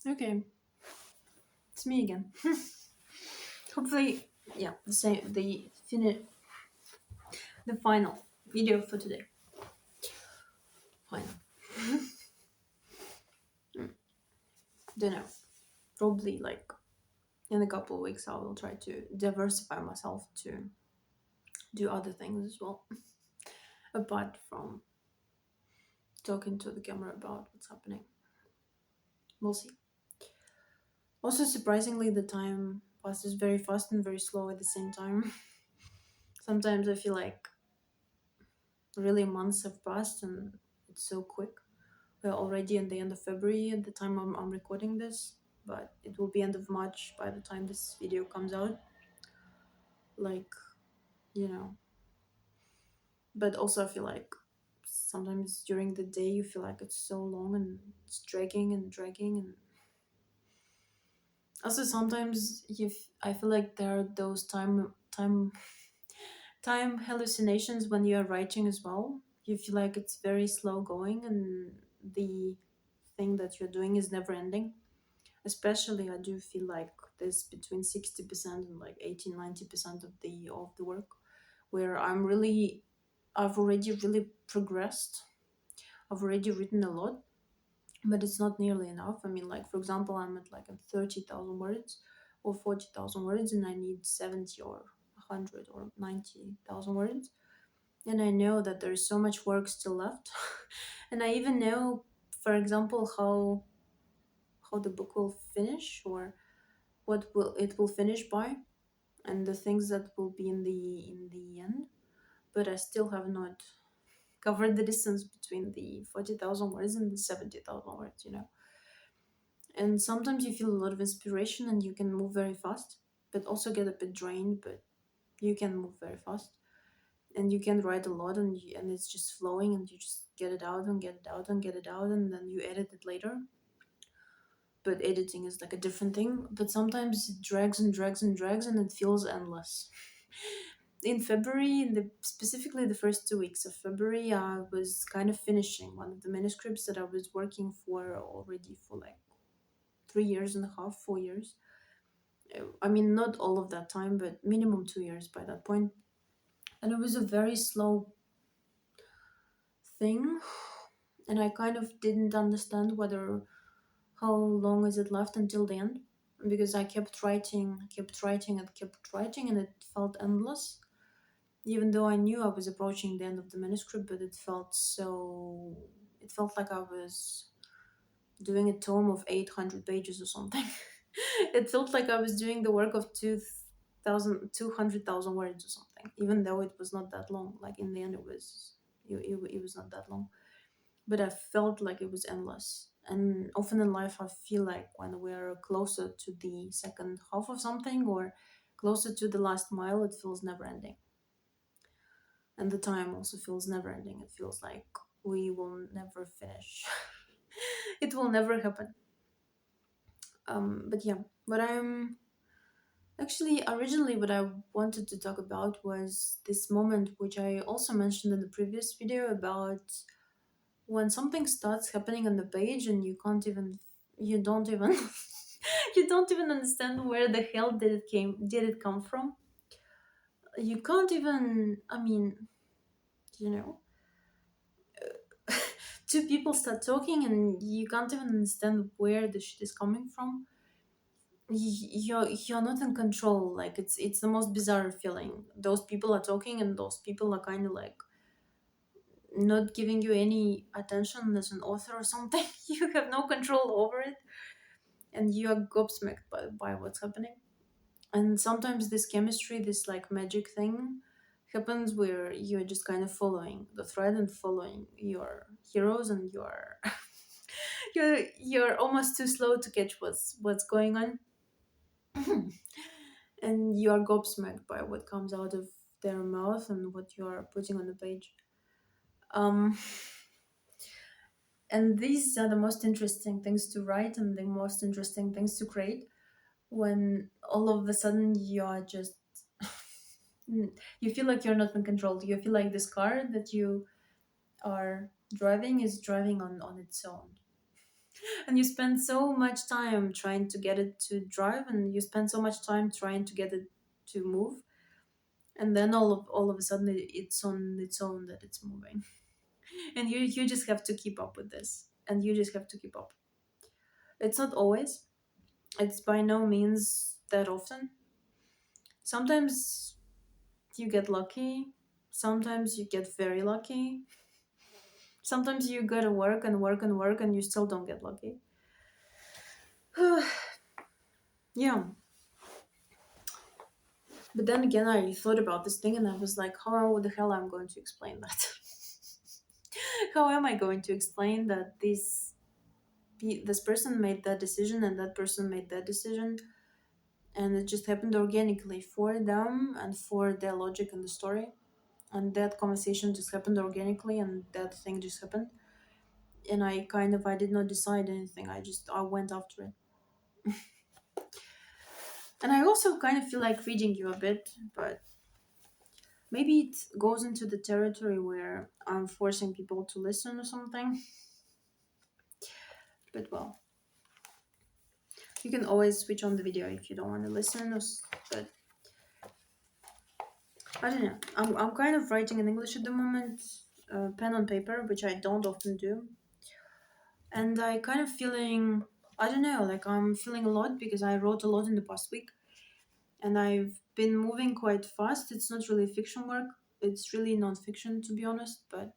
Okay, it's me again. Hopefully, yeah, the same, the final video for today. Final. Don't know. Probably like in a couple of weeks, I will try to diversify myself to do other things as well, apart from talking to the camera about what's happening. We'll see. Also, surprisingly, the time passes very fast and very slow at the same time. Sometimes I feel like really months have passed and it's so quick. We're already in the end of February at the time I'm recording this, but it will be end of March by the time this video comes out. Like, you know. But also I feel like sometimes during the day you feel like it's so long and it's dragging and dragging, and also sometimes I feel like there are those time hallucinations when you are writing as well. You feel like it's very slow going and the thing that you're doing is never ending. Especially I do feel like this between 60% and like 80-90% of the work where I've already really progressed. I've already written a lot, but it's not nearly enough. I mean, like, for example, I'm at like 30,000 words or 40,000 words, and I need 70 or 100 or 90,000 words. And I know that there's so much work still left. And I even know, for example, how the book will finish, or what will it will finish by, and the things that will be in the end. But I still have not covered the distance between the 40,000 words and the 70,000 words, you know. And sometimes you feel a lot of inspiration and you can move very fast, but also get a bit drained, but you can move very fast. And you can write a lot, and it's just flowing, and you just get it out and get it out and get it out, and then you edit it later. But editing is like a different thing. But sometimes it drags and drags and drags, and it feels endless. In February, specifically the first 2 weeks of February, I was kind of finishing one of the manuscripts that I was working for already for like 3 years and a half, 4 years. I mean, not all of that time, but minimum 2 years by that point. And it was a very slow thing, and I kind of didn't understand whether how long is it left until the end, because I kept writing, kept writing, and kept writing, and it felt endless. Even though I knew I was approaching the end of the manuscript, but it felt so. It felt like I was doing a tome of 800 pages or something. It felt like I was doing the work of 200,000 words or something, even though it was not that long. Like in the end, it was not that long, but I felt like it was endless. And often in life, I feel like when we're closer to the second half of something or closer to the last mile, it feels never ending. And the time also feels never ending. It feels like we will never finish. It will never happen. But yeah, what I'm actually originally what I wanted to talk about was this moment, which I also mentioned in the previous video, about when something starts happening on the page and you don't even you don't even understand where the hell did it come from. You can't even, I mean, you know, two people start talking and you can't even understand where the shit is coming from. You're not in control. Like it's the most bizarre feeling. Those people are talking and those people are kind of like not giving you any attention as an author or something. You have no control over it, and you are gobsmacked by what's happening. And sometimes this chemistry, this like magic thing happens where you're just kind of following the thread and following your heroes, and you're you're almost too slow to catch what's going on. And you are gobsmacked by what comes out of their mouth and what you are putting on the page. um and these are the most interesting things to write and the most interesting things to create, when all of a sudden you're just you feel like you're not in control. You feel like this car that you are driving is driving on its own. And you spend so much time trying to get it to drive, and you spend so much time trying to get it to move, and then all of a sudden it's on its own that it's moving. And you just have to keep up with this, and you just have to keep up. It's not always, it's by no means that often. Sometimes you get lucky, sometimes you get very lucky, sometimes you gotta work and work and work and you still don't get lucky. Yeah. But then again, I thought about this thing and I was like, how the hell I'm going to explain that? How am I going to explain that this person made that decision and that person made that decision, and it just happened organically for them and for their logic in the story, and that conversation just happened organically and that thing just happened, and I did not decide anything. I went after it. And I also kind of feel like reading you a bit, but maybe it goes into the territory where I'm forcing people to listen or something. But well, you can always switch on the video if you don't want to listen. But I don't know. I'm kind of writing in English at the moment, pen on paper, which I don't often do. And I kind of feeling, I don't know, like I'm feeling a lot because I wrote a lot in the past week, and I've been moving quite fast. It's not really fiction work, it's really non-fiction, to be honest. But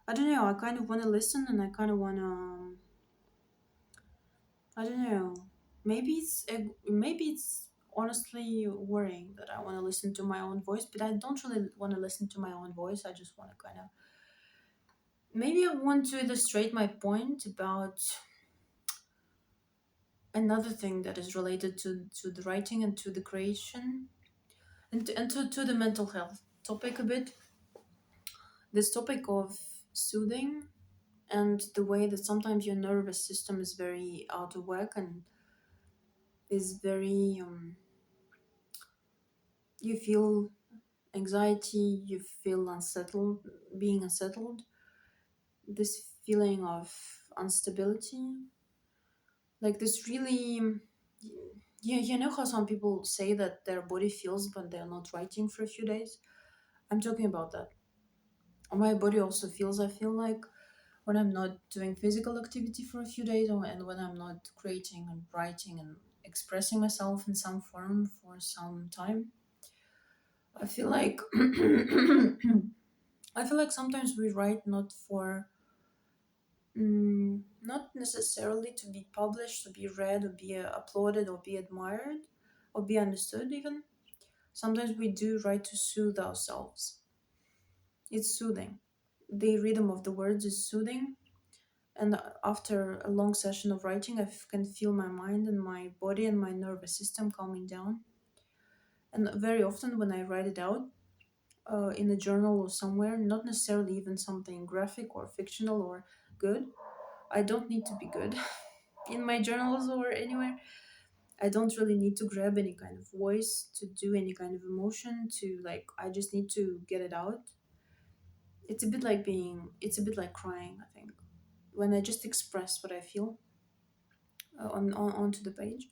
I don't know, I kind of want to listen, and I kind of want to, I don't know, maybe it's honestly worrying that I want to listen to my own voice, but I don't really want to listen to my own voice. I just want to kind of, maybe I want to illustrate my point about another thing that is related to the writing and to the creation, and to the mental health topic a bit. This topic of soothing, and the way that sometimes your nervous system is very out of whack and is very you feel anxiety, you feel unsettled, being unsettled, this feeling of instability, like this really, you know how some people say that their body feels but they're not writing for a few days. I'm talking about that. My body also feels, I feel like, when I'm not doing physical activity for a few days, and when I'm not creating and writing and expressing myself in some form for some time. I feel like I feel like sometimes we write not for, not necessarily to be published, to be read, or be applauded, or be admired, or be understood even. Sometimes we do write to soothe ourselves. It's soothing. The rhythm of the words is soothing. And after a long session of writing, can feel my mind and my body and my nervous system calming down. And very often, when I write it out in a journal or somewhere, not necessarily even something graphic or fictional or good, I don't need to be good in my journals or anywhere. I don't really need to grab any kind of voice to do any kind of emotion to, like, I just need to get it out. It's a bit like crying, I think. When I just express what I feel onto the page,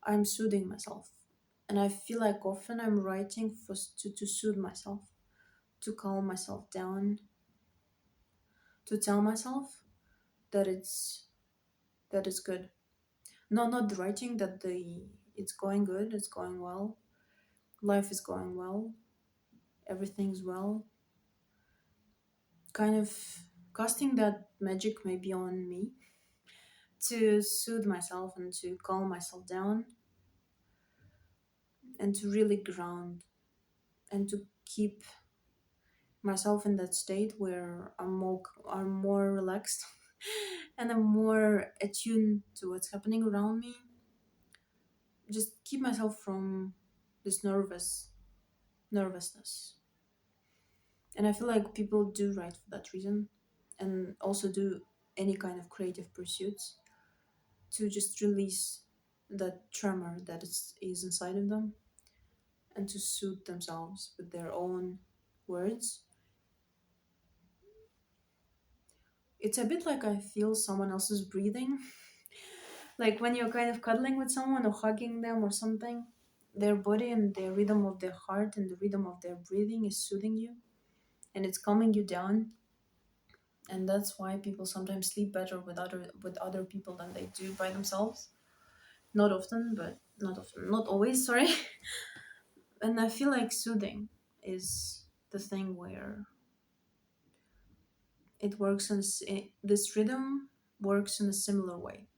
I'm soothing myself. And I feel like often I'm writing to soothe myself, to calm myself down, to tell myself that it's good. No, not the writing, that it's going good, it's going well, life is going well, everything's well. Kind of casting that magic maybe on me to soothe myself and to calm myself down and to really ground and to keep myself in that state where I'm more relaxed and I'm more attuned to what's happening around me. Just keep myself from this nervousness. And I feel like people do write for that reason, and also do any kind of creative pursuits, to just release that tremor that is inside of them, and to soothe themselves with their own words. It's a bit like I feel someone else's breathing. Like when you're kind of cuddling with someone or hugging them or something, their body and the rhythm of their heart and the rhythm of their breathing is soothing you and it's calming you down. And that's why people sometimes sleep better with other people than they do by themselves. Not often, but not often, not always. Sorry. And I feel like soothing is the thing where it works this rhythm works in a similar way.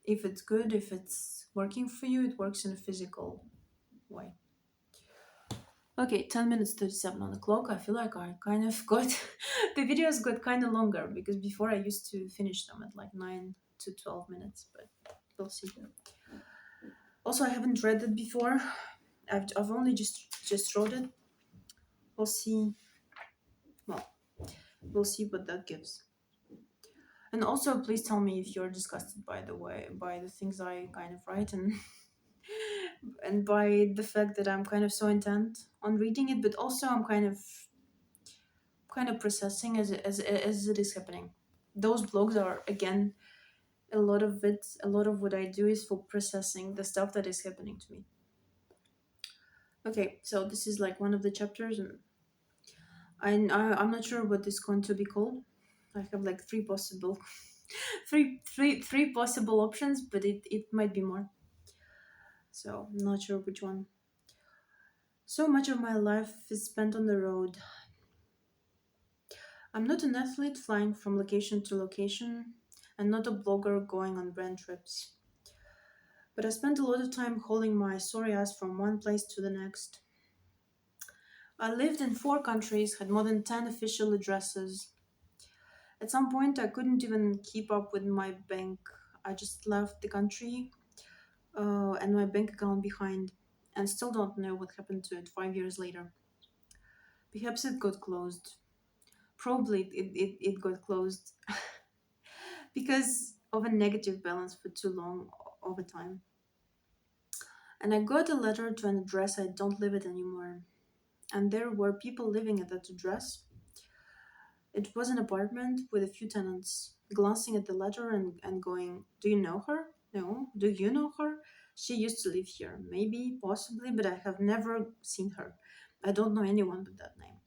If it's good, if it's working for you, it works in a physical way. Okay, 10 minutes 37 on the clock. I feel like I kind of got the videos got kind of longer because before I used to finish them at like 9 to 12 minutes, but we'll see. Also, I haven't read it before. I've only just wrote it. We'll see. Well, we'll see what that gives. And also, please tell me if you're disgusted by the way by the things I kind of write and by the fact that I'm kind of so intent on reading it, but also I'm kind of processing as it is happening. Those blogs are again a lot of what I do is for processing the stuff that is happening to me. Okay, so this is like one of the chapters, and I'm not sure what it's going to be called. I have like three possible, three possible options, but it might be more. So I'm not sure which one. So much of my life is spent on the road. I'm not an athlete flying from location to location, and not a blogger going on brand trips. But I spent a lot of time hauling my sorry ass from one place to the next. I lived in 4 countries, had more than 10 official addresses. At some point, I couldn't even keep up with my bank. I just left the country and my bank account behind, and still don't know what happened to it 5 years later. Perhaps it got closed. Probably it got closed because of a negative balance for too long over time. And I got a letter to an address I don't live at anymore. And there were people living at that address. It was an apartment with a few tenants, glancing at the letter and going, "Do you know her? No. Do you know her? She used to live here. Maybe, possibly, but I have never seen her. I don't know anyone with that name."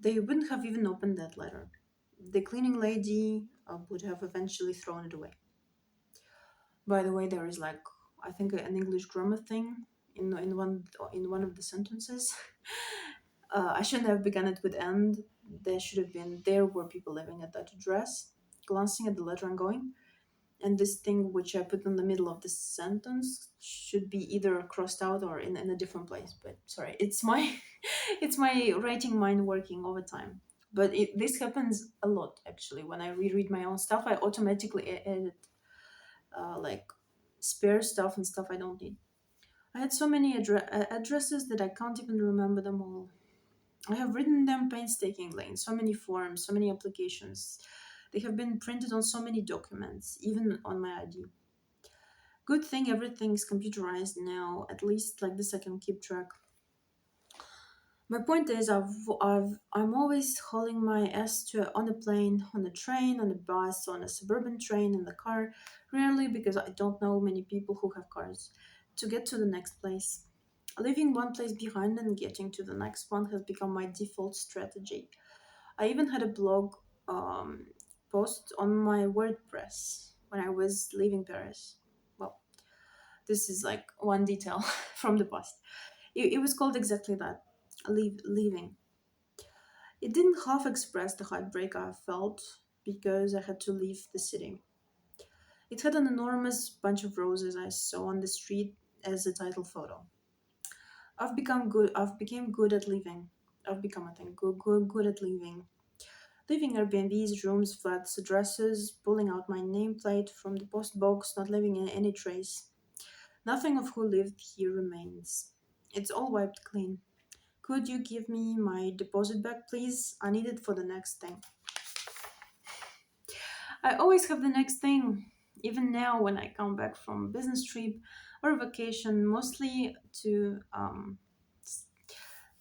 They wouldn't have even opened that letter. The cleaning lady would have eventually thrown it away. By the way, there is like, I think, an English grammar thing in one of the sentences. I shouldn't have begun it with "and." There should have been "there were people living at that address," glancing at the letter and going. And this thing which I put in the middle of the sentence should be either crossed out or in a different place. But sorry, it's my it's my writing mind working overtime. But this happens a lot actually. When I reread my own stuff, I automatically edit like spare stuff and stuff I don't need. I had so many addresses that I can't even remember them all. I have written them painstakingly in so many forms, so many applications. They have been printed on so many documents, even on my ID. Good thing everything's computerized now, at least like this I can keep track. My point is, I'm always hauling my ass on a plane, on a train, on a bus, on a suburban train, in the car, rarely because I don't know many people who have cars, to get to the next place. Leaving one place behind and getting to the next one has become my default strategy. I even had a blog um, post on my WordPress when I was leaving Paris. Well, this is like one detail from the past. It was called exactly that, leaving. It didn't half express the heartbreak I felt because I had to leave the city. It had an enormous bunch of roses I saw on the street as a title photo. I've become good at leaving. I've become, I think, good at leaving. Leaving Airbnbs, rooms, flats, addresses, pulling out my nameplate from the post box, not leaving any trace. Nothing of who lived here remains. It's all wiped clean. Could you give me my deposit back, please? I need it for the next thing. I always have the next thing, even now when I come back from business trip or vacation, mostly to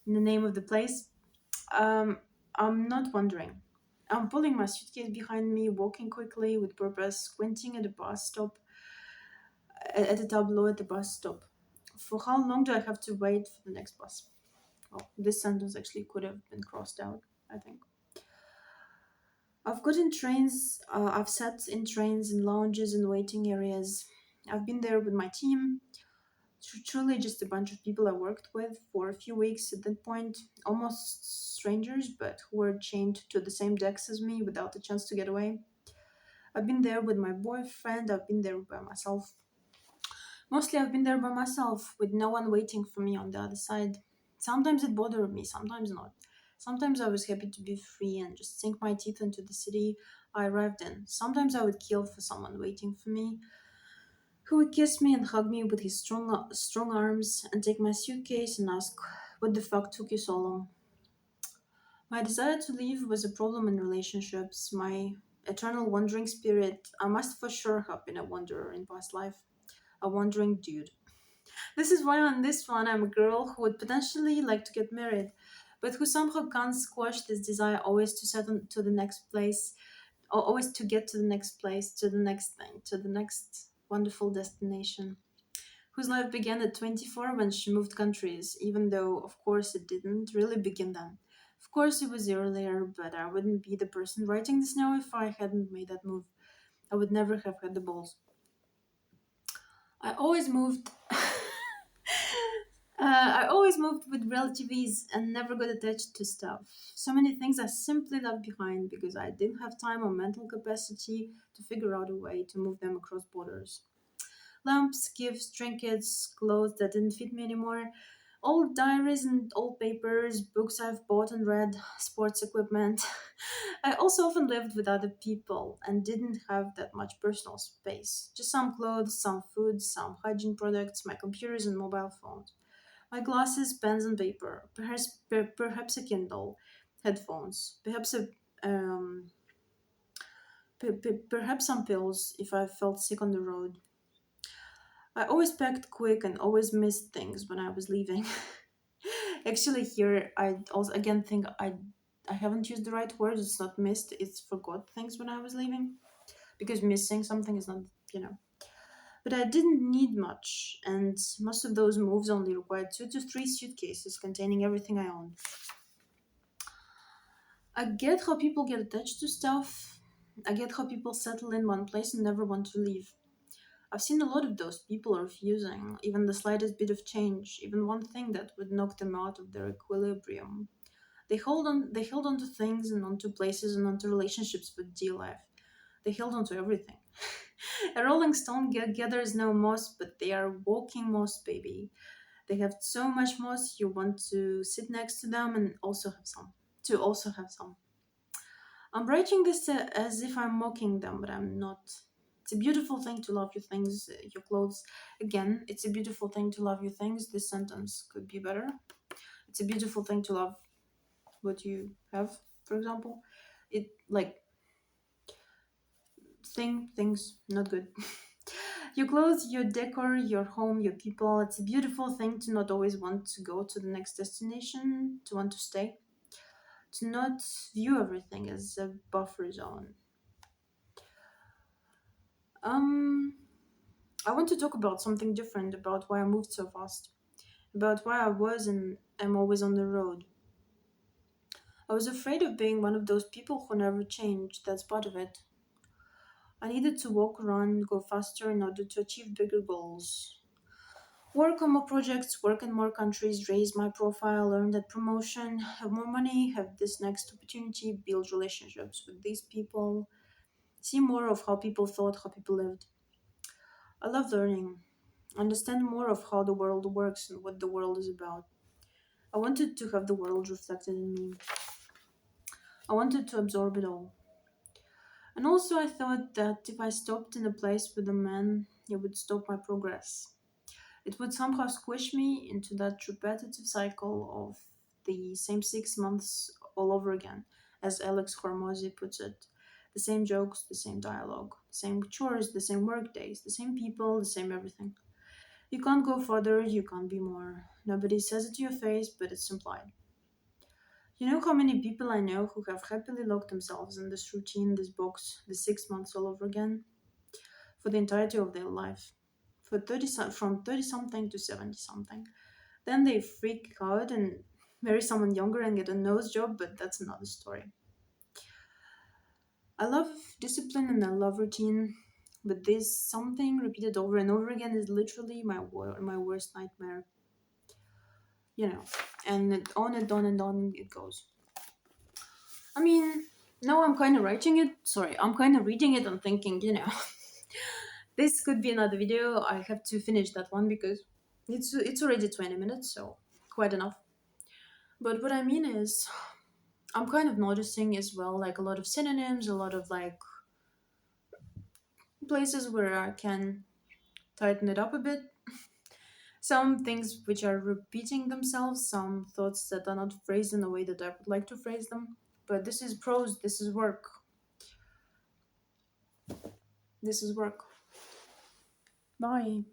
the name of the place. Um, I'm not wondering. I'm pulling my suitcase behind me, walking quickly with purpose, squinting at the bus stop, at the tableau at the bus stop. For how long do I have to wait for the next bus? Oh, this sentence actually could have been crossed out, I think. I've gotten trains, I've sat in trains, in lounges, and waiting areas. I've been there with my team, truly just a bunch of people I worked with for a few weeks at that point, almost strangers, but who were chained to the same decks as me without a chance to get away. I've been there with my boyfriend, I've been there by myself. Mostly I've been there by myself, with no one waiting for me on the other side. Sometimes it bothered me, sometimes not. Sometimes I was happy to be free and just sink my teeth into the city I arrived in. Sometimes I would kill for someone waiting for me, who would kiss me and hug me with his strong arms and take my suitcase and ask, "What the fuck took you so long?" My desire to leave was a problem in relationships. My eternal wandering spirit, I must for sure have been a wanderer in past life. A wandering dude. This is why on this one I'm a girl who would potentially like to get married, but who somehow can't squash this desire always to settle to the next place, or always to get to the next place, to the next thing, to the next wonderful destination. Whose life began at 24 when she moved countries, even though, of course, it didn't really begin then. Of course, it was earlier, but I wouldn't be the person writing this now if I hadn't made that move. I would never have had the balls. I always moved. I always moved with relative ease and never got attached to stuff. So many things I simply left behind because I didn't have time or mental capacity to figure out a way to move them across borders. Lamps, gifts, trinkets, clothes that didn't fit me anymore, old diaries and old papers, books I've bought and read, sports equipment. I also often lived with other people and didn't have that much personal space. Just some clothes, some food, some hygiene products, my computers and mobile phones. My glasses, pens, and paper. Perhaps a Kindle, headphones. Perhaps some pills if I felt sick on the road. I always packed quick and always missed things when I was leaving. Actually, here I also again think I haven't used the right word. It's not missed. It's forgot things when I was leaving because missing something is not you know. But I didn't need much, and most of those moves only required 2 to 3 suitcases containing everything I owned. I get how people get attached to stuff. I get how people settle in one place and never want to leave. I've seen a lot of those people refusing even the slightest bit of change, even one thing that would knock them out of their equilibrium. They held on to things and onto places and onto relationships for dear life. They held on to everything. A rolling stone gathers no moss, but they are walking moss, baby. They have so much moss you want to sit next to them and also have some. To also have some. I'm writing this as if I'm mocking them, but I'm not. It's a beautiful thing to love your things, your clothes. Again, it's a beautiful thing to love your things. This sentence could be better. It's a beautiful thing to love what you have, for example. It like things not good. Your clothes, your decor, your home, your people. It's a beautiful thing to not always want to go to the next destination, to want to stay, to not view everything as a buffer zone. Um, I want to talk about something different, about why I moved so fast, about why I was and am always on the road. I was afraid of being one of those people who never change. That's part of it. I needed to walk, run, go faster in order to achieve bigger goals. Work on more projects, work in more countries, raise my profile, earn that promotion, have more money, have this next opportunity, build relationships with these people, see more of how people thought, how people lived. I love learning, understand more of how the world works and what the world is about. I wanted to have the world reflected in me. I wanted to absorb it all. And also, I thought that if I stopped in a place with a man, it would stop my progress. It would somehow squish me into that repetitive cycle of the same 6 months all over again, as Alex Hormozy puts it. The same jokes, the same dialogue, the same chores, the same work days, the same people, the same everything. You can't go further, you can't be more. Nobody says it to your face, but it's implied. You know how many people I know who have happily locked themselves in this routine, this box, the 6 months all over again, for the entirety of their life, for from 30 something to 70 something. Then they freak out and marry someone younger and get a nose job, but that's another story. I love discipline and I love routine, but this something repeated over and over again is literally my worst nightmare, you know. And on and on and on it goes. I mean, now I'm kind of writing it. Sorry, I'm kind of reading it and thinking, this could be another video. I have to finish that one because it's already 20 minutes, so quite enough. But what I mean is, I'm kind of noticing as well, like a lot of synonyms, a lot of like places where I can tighten it up a bit. Some things which are repeating themselves, some thoughts that are not phrased in the way that I would like to phrase them. But this is prose, this is work, this is work. Bye.